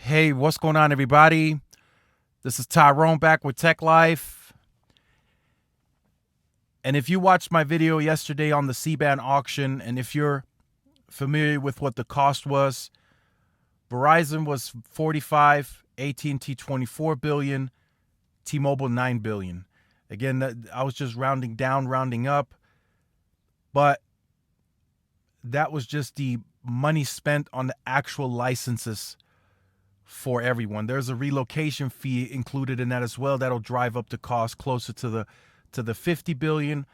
Hey, what's going on, everybody? This is Tyrone back with Tech Life. And if you watched my video yesterday on the C-band auction, and if you're familiar with what the cost was, Verizon was 45, AT&T 24 billion, T-Mobile 9 billion. Again, I was just rounding down, rounding up, but that was just the money spent on the actual licenses for everyone. There's a relocation fee included in that as well. That'll drive up the cost closer to the 50 billion.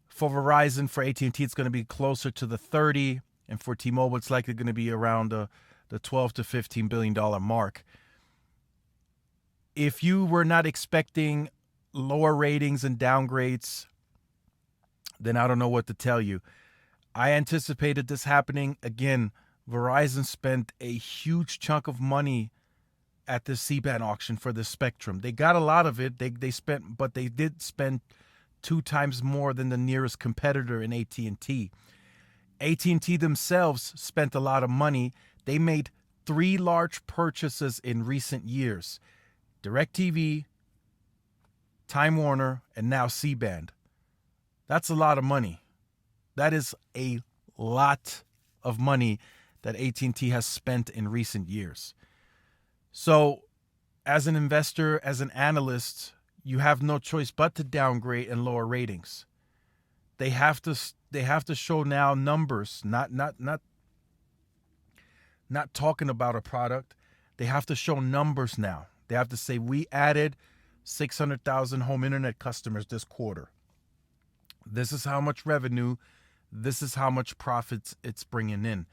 For Verizon, for AT&T, it's going to be closer to the 30, and for T-Mobile, it's likely going to be around the 12 to 15 billion dollar mark. If you were not expecting lower ratings and downgrades, then I don't know what to tell you. I anticipated this happening. Again, Verizon spent a huge chunk of money at the C-band auction for the spectrum. They got a lot of it. They spent, but they did spend 2 times more than the nearest competitor in AT&T. AT&T themselves spent a lot of money. They made 3 large purchases in recent years: DirecTV, Time Warner, and now C-band. That's a lot of money. That is a lot of money that AT&T has spent in recent years. So, as an investor, as an analyst, you have no choice but to downgrade and lower ratings. They have to show now numbers, not talking about a product. They have to show numbers now. They have to say, we added 600,000 home internet customers this quarter. This is how much revenue, this is how much profits it's bringing in.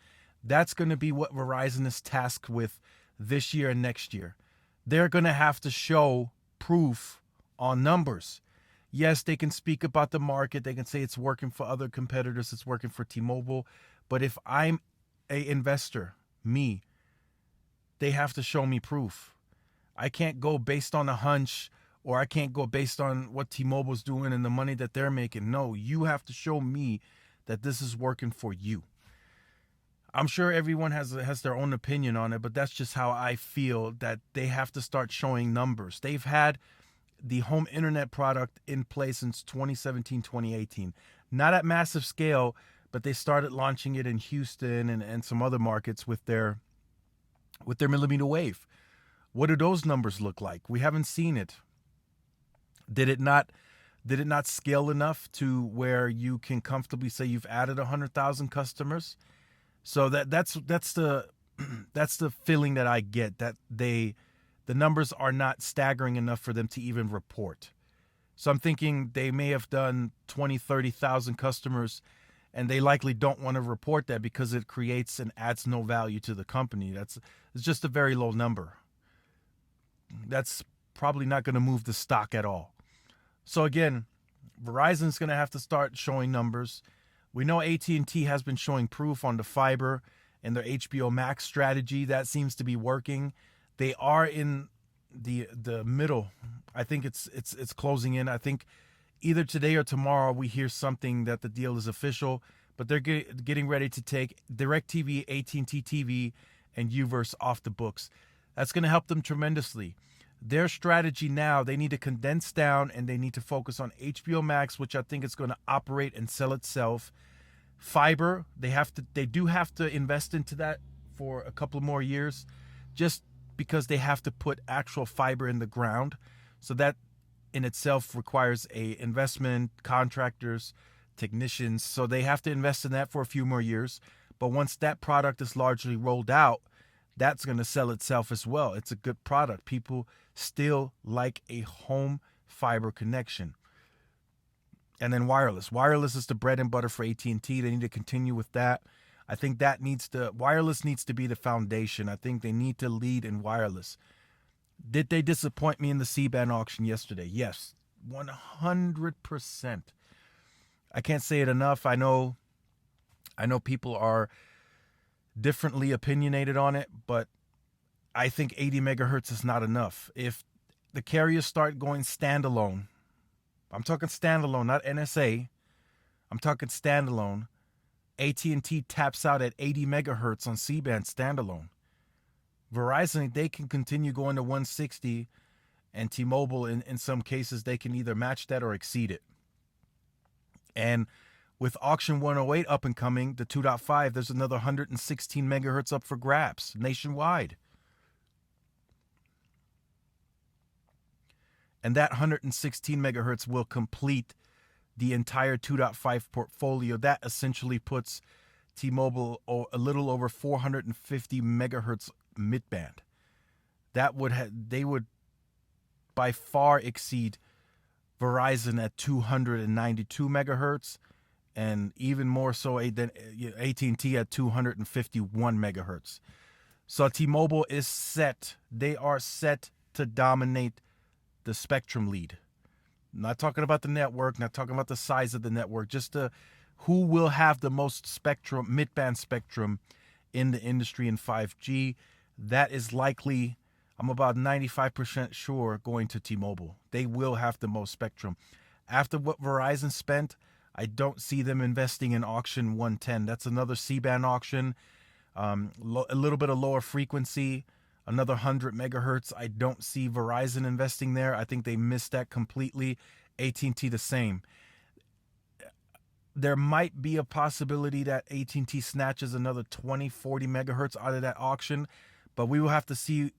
That's going to be what Verizon is tasked with this year and next year. They're going to have to show proof on numbers. Yes, they can speak about the market. They can say it's working for other competitors. It's working for T-Mobile. But if I'm an investor, they have to show me proof. I can't go based on a hunch, or I can't go based on what T-Mobile's doing and the money that they're making. No, you have to show me that this is working for you. I'm sure everyone has their own opinion on it, but that's just how I feel, that they have to start showing numbers. They've had the home internet product in place since 2017, 2018. Not at massive scale, but they started launching it in Houston and some other markets with their millimeter wave. What do those numbers look like? We haven't seen it. Did it not scale enough to where you can comfortably say you've added 100,000 customers? So that's the feeling that I get, that the numbers are not staggering enough for them to even report. So I'm thinking they may have done 20, 30,000 customers, and they likely don't want to report that because it creates and adds no value to the company. It's just a very low number. That's probably not going to move the stock at all. So again, Verizon's going to have to start showing numbers. We know AT&T has been showing proof on the fiber and their HBO Max strategy. That seems to be working. They are in the middle. I think it's closing in. I think either today or tomorrow we hear something that the deal is official. But they're getting ready to take DirecTV, AT&T TV, and Uverse off the books. That's going to help them tremendously. Their strategy now, they need to condense down and they need to focus on HBO Max, which I think is going to operate and sell itself. Fiber, they do have to invest into that for a couple more years, just because they have to put actual fiber in the ground. So that in itself requires a investment, contractors, technicians. So they have to invest in that for a few more years. But once that product is largely rolled out, that's going to sell itself as well. It's a good product. People still like a home fiber connection. And then wireless. Wireless is the bread and butter for AT&T. They need to continue with that. I think wireless needs to be the foundation. I think they need to lead in wireless. Did they disappoint me in the C-band auction yesterday? Yes, 100%. I can't say it enough. I know people are differently opinionated on it, but I think 80 megahertz is not enough. If the carriers start going standalone, I'm talking standalone, not NSA. I'm talking standalone. AT&T taps out at 80 megahertz on C-band standalone. Verizon, they can continue going to 160, and T-Mobile, in some cases, they can either match that or exceed it. And with auction 108 up and coming, the 2.5, there's another 116 megahertz up for grabs nationwide. And that 116 megahertz will complete the entire 2.5 portfolio. That essentially puts T-Mobile a little over 450 megahertz midband. That would they would by far exceed Verizon at 292 megahertz, and even more so than AT&T at 251 megahertz. So T-Mobile is set. They are set to dominate the spectrum lead. Not talking about the network, not talking about the size of the network, just who will have the most spectrum, midband spectrum in the industry in 5G. That is likely, I'm about 95% sure, going to T-Mobile. They will have the most spectrum. After what Verizon spent, I don't see them investing in auction 110. That's another C-band auction, a little bit of lower frequency, another 100 megahertz. I don't see Verizon investing there. I think they missed that completely. AT&T the same. There might be a possibility that AT&T snatches another 20, 40 megahertz out of that auction, but we will have to see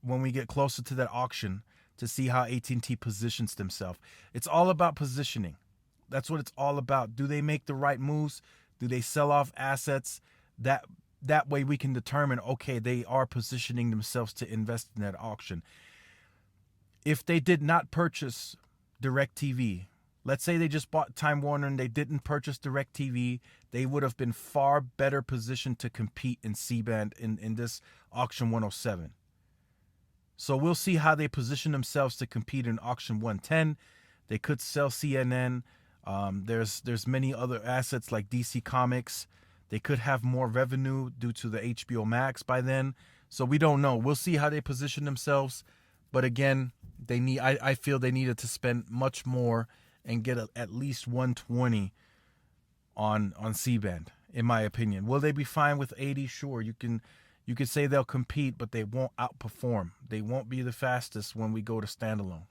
when we get closer to that auction to see how AT&T positions themselves. It's all about positioning. That's what it's all about. Do they make the right moves? Do they sell off assets? That way we can determine, okay, they are positioning themselves to invest in that auction. If they did not purchase DirecTV, let's say they just bought Time Warner and they didn't purchase DirecTV, they would have been far better positioned to compete in C-band in this auction 107. So we'll see how they position themselves to compete in auction 110. They could sell CNN. There's many other assets like DC Comics. They could have more revenue due to the HBO Max by then. So we don't know. We'll see how they position themselves. But again, I feel they needed to spend much more and get at least 120 on C-band, in my opinion. Will they be fine with 80? Sure. You could say they'll compete, but they won't outperform. They won't be the fastest when we go to standalone.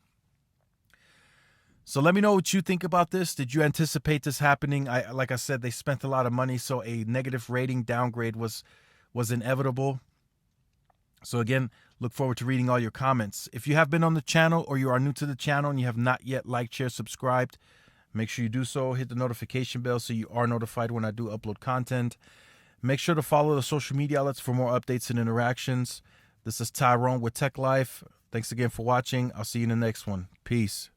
So let me know what you think about this. Did you anticipate this happening? Like I said, they spent a lot of money, so a negative rating downgrade was inevitable. So again, look forward to reading all your comments. If you have been on the channel or you are new to the channel and you have not yet liked, shared, subscribed, make sure you do so. Hit the notification bell so you are notified when I do upload content. Make sure to follow the social media outlets for more updates and interactions. This is Tyrone with Tech Life. Thanks again for watching. I'll see you in the next one. Peace.